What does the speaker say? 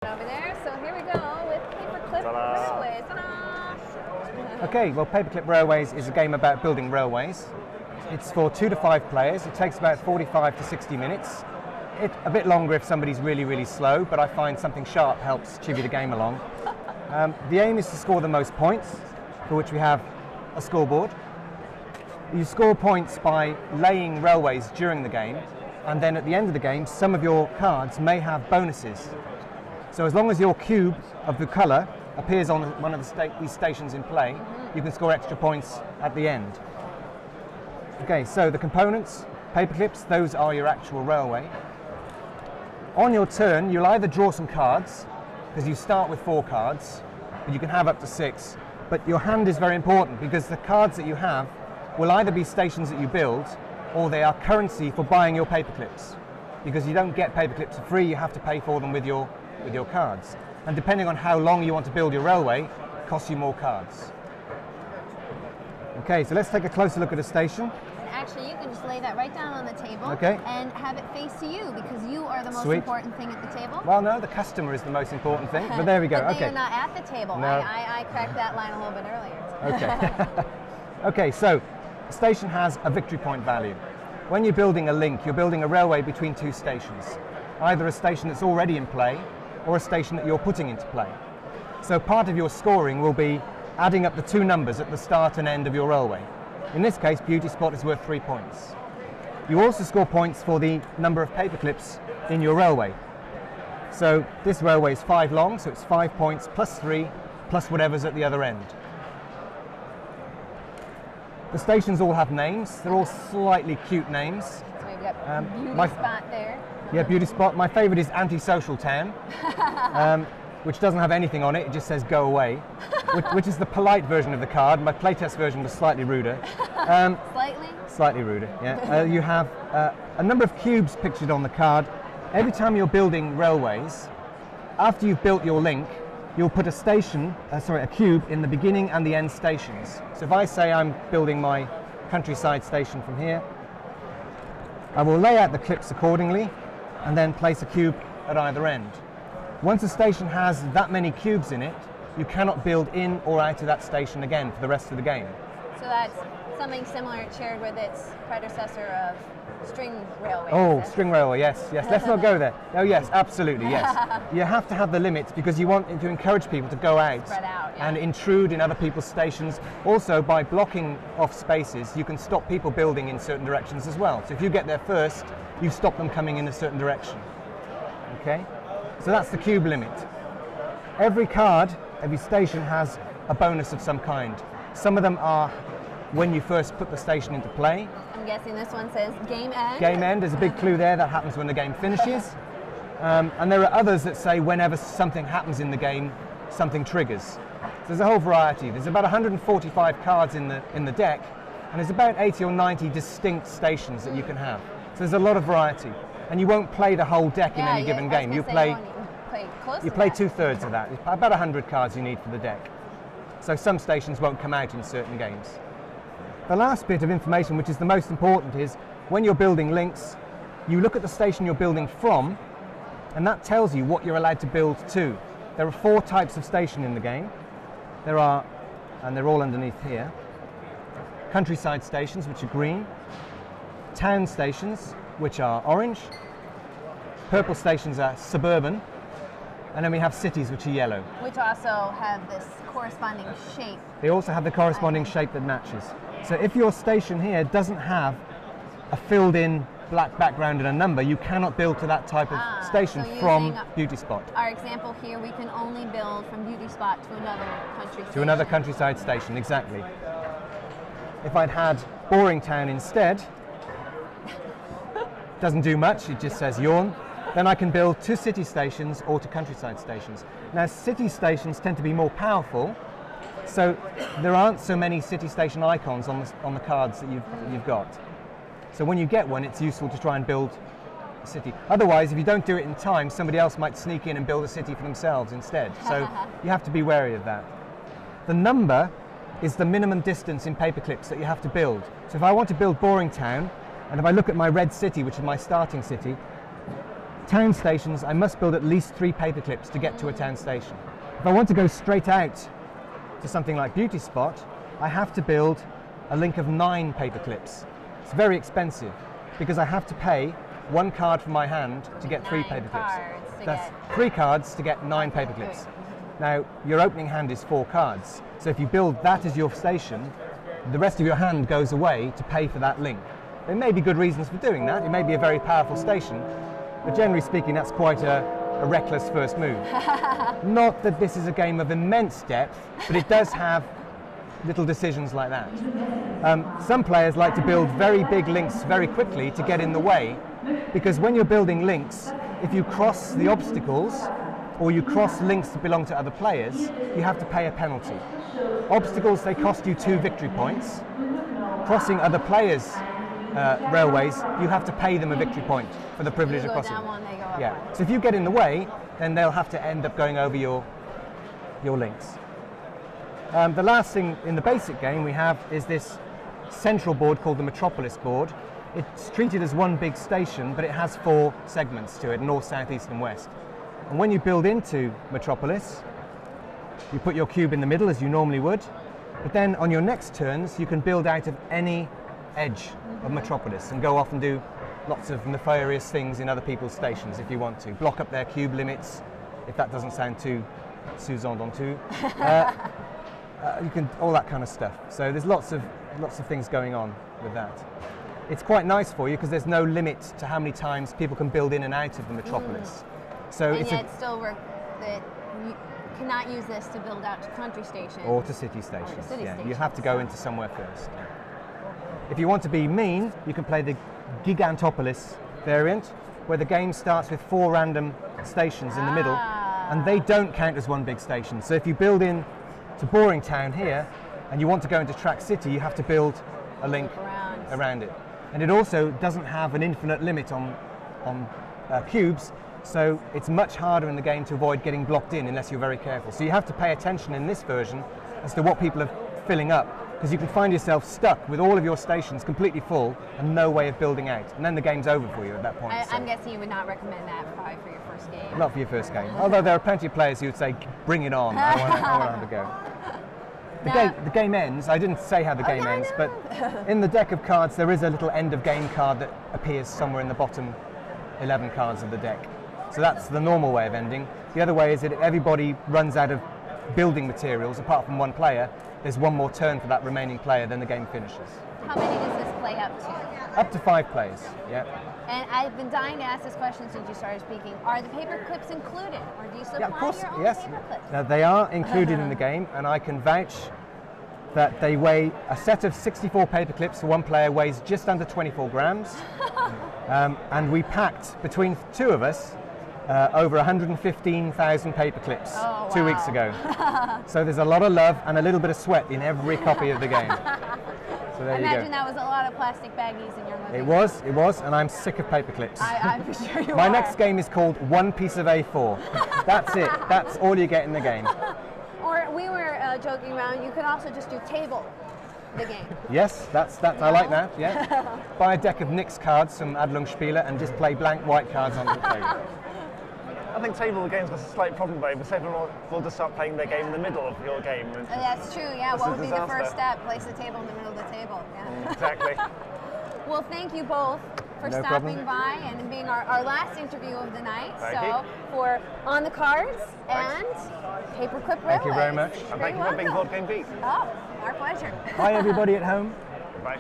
Over there, so here we go with Paperclip Railways. Okay, well, Paperclip Railways is a game about building railways. It's for 2 to 5 players. It takes about 45 to 60 minutes. It's a bit longer if somebody's really slow, but I find something sharp helps chivvy the game along. The aim is to score the most points, for which we have a scoreboard. You score points by laying railways during the game, and then at the end of the game, some of your cards may have bonuses. So as long as your cube of the colour appears on one of these stations in play, you can score extra points at the end. Okay, so the components, paperclips, those are your actual railway. On your turn, you'll either draw some cards, because you start with 4 cards, but you can have up to 6. But your hand is very important, because the cards that you have will either be stations that you build, or they are currency for buying your paperclips. Because you don't get paperclips for free, you have to pay for them with your cards. And depending on how long you want to build your railway, it costs you more cards. Okay, so let's take a closer look at a station. And actually, you can just lay that right down on the table, okay, and have it face to you, because you are the most Sweet. Important thing at the table. Well, no, the customer is the most important thing, but there we go. But okay. you're not at the table. No. I cracked that line a little bit earlier. Okay. Okay, so a station has a victory point value. When you're building a link, you're building a railway between 2 stations. Either a station that's already in play, or a station that you're putting into play. So part of your scoring will be adding up the 2 numbers at the start and end of your railway. In this case, Beauty Spot is worth 3 points. You also score points for the number of paperclips in your railway. So this railway is 5 long, so it's 5 points plus 3 plus whatever's at the other end. The stations all have names. They're all slightly cute names. So we've got Beauty Spot there. Yeah, Beauty Spot. My favourite is Antisocial Town, which doesn't have anything on it. It just says "Go away," which is the polite version of the card. My playtest version was slightly ruder. Slightly? Slightly ruder. Yeah. You have a number of cubes pictured on the card. Every time you're building railways, after you've built your link, you'll put a cube in the beginning and the end stations. So if I say I'm building my countryside station from here, I will lay out the clips accordingly and then place a cube at either end. Once a station has that many cubes in it, you cannot build in or out of that station again for the rest of the game. So that's something similar it shared with its predecessor of string railway. Oh, string railway, yes. Let's not go there. Oh yes, absolutely, yes. You have to have the limits because you want to encourage people to go out, spread out, yeah, and intrude in other people's stations. Also, by blocking off spaces, you can stop people building in certain directions as well. So if you get there first, you stop them coming in a certain direction. Okay? So that's the cube limit. Every card, every station has a bonus of some kind. Some of them are when you first put the station into play. I'm guessing this one says game end. Game end, there's a big clue there, that happens when the game finishes. And there are others that say whenever something happens in the game, something triggers. So there's a whole variety. There's about 145 cards in the deck, and there's about 80 or 90 distinct stations that you can have. So there's a lot of variety. And you won't play the whole deck in any given game. You play close you play 2/3 of that. It's about 100 cards you need for the deck. So some stations won't come out in certain games. The last bit of information, which is the most important, is when you're building links, you look at the station you're building from, and that tells you what you're allowed to build to. There are 4 types of station in the game. There are, and they're all underneath here, countryside stations, which are green, town stations, which are orange, purple stations are suburban, and then we have cities, which are yellow. Which also have this corresponding shape. They also have the corresponding shape that matches. So if your station here doesn't have a filled in black background and a number, you cannot build to that type of station so from Beauty Spot. Our example here, we can only build from Beauty Spot to another country station. To another countryside station, exactly. If I'd had Boring Town instead, doesn't do much, it just says yawn, then I can build to city stations or to countryside stations. Now city stations tend to be more powerful, so there aren't so many city station icons on the cards that you've got. So when you get one, it's useful to try and build a city. Otherwise, if you don't do it in time, somebody else might sneak in and build a city for themselves instead. So you have to be wary of that. The number is the minimum distance in paperclips that you have to build. So if I want to build Boring Town, and if I look at my red city, which is my starting city, town stations, I must build at least 3 paper clips to get to a town station. If I want to go straight out to something like Beauty Spot, I have to build a link of 9 paper clips. It's very expensive because I have to pay 1 card from my hand to get 3 paper clips. That's 3 cards to get 9 paper clips. Now, your opening hand is 4 cards, so if you build that as your station, the rest of your hand goes away to pay for that link. There may be good reasons for doing that. It may be a very powerful station, but generally speaking, that's quite a reckless first move. Not that this is a game of immense depth, but it does have little decisions like that. Some players like to build very big links very quickly to get in the way, because when you're building links, if you cross the obstacles or you cross links that belong to other players, you have to pay a penalty. Obstacles, they cost you 2 victory points. Crossing other players' railways, you have to pay them a victory point for the privilege of crossing. Yeah. So if you get in the way, then they'll have to end up going over your links. The last thing in the basic game we have is this central board called the Metropolis Board. It's treated as one big station, but it has 4 segments to it, north, south, east and west. And when you build into Metropolis, you put your cube in the middle as you normally would, but then on your next turns you can build out of any edge of Metropolis and go off and do lots of nefarious things in other people's stations if you want to. Block up their cube limits, if that doesn't sound too Suzanne Dantou. You can, all that kind of stuff. So there's lots of things going on with that. It's quite nice for you because there's no limit to how many times people can build in and out of the Metropolis. So and yet still work that you cannot use this to build out to country stations. Or to city stations. You have to go into somewhere first. If you want to be mean, you can play the Gigantopolis variant, where the game starts with 4 random stations in the middle, and they don't count as one big station. So if you build in to Boring Town here, and you want to go into Track City, you have to build a link around it. And it also doesn't have an infinite limit on cubes, so it's much harder in the game to avoid getting blocked in unless you're very careful. So you have to pay attention in this version as to what people are filling up, because you can find yourself stuck with all of your stations completely full and no way of building out. And then the game's over for you at that point. I'm guessing you would not recommend that probably for your first game. Not for your first game. Although there are plenty of players who would say, bring it on, I want to have a go. The game ends. I didn't say how the game ends, but in the deck of cards there is a little end of game card that appears somewhere in the bottom 11 cards of the deck. So that's the normal way of ending. The other way is that if everybody runs out of building materials, apart from one player, there's one more turn for that remaining player, then the game finishes. How many does this play up to? Up to 5 players, yeah. And I've been dying to ask this question since you started speaking. Are the paper clips included, or do you supply of course, your own yes. paper clips? Now, they are included in the game, and I can vouch that they weigh, a set of 64 paper clips for one player weighs just under 24 grams. And we packed, between 2 of us, over 115,000 paper clips 2 weeks ago. So there's a lot of love and a little bit of sweat in every copy of the game. So there you go. Imagine that was a lot of plastic baggies in your living room. It was, and I'm sick of paper clips. I'm sure you are. My next game is called One Piece of A4. That's it. That's all you get in the game. Or we were joking around, you could also just do table the game. Yes, I like that, yeah. Buy a deck of Nick's cards from Adlungsspieler and just play blank white cards on the table. I think table the game's got a slight problem though, because everyone will just start playing their game in the middle of your game. That's true, yeah. What would be the first step? Place the table in the middle of the table. Yeah. Exactly. Well, thank you both for stopping by and being our last interview of the night. Thank you. For On the Cards and Paperclip Railways. Thank you very much. And thank you for being BoardGameGeek. Oh, our pleasure. Bye everybody at home. Bye.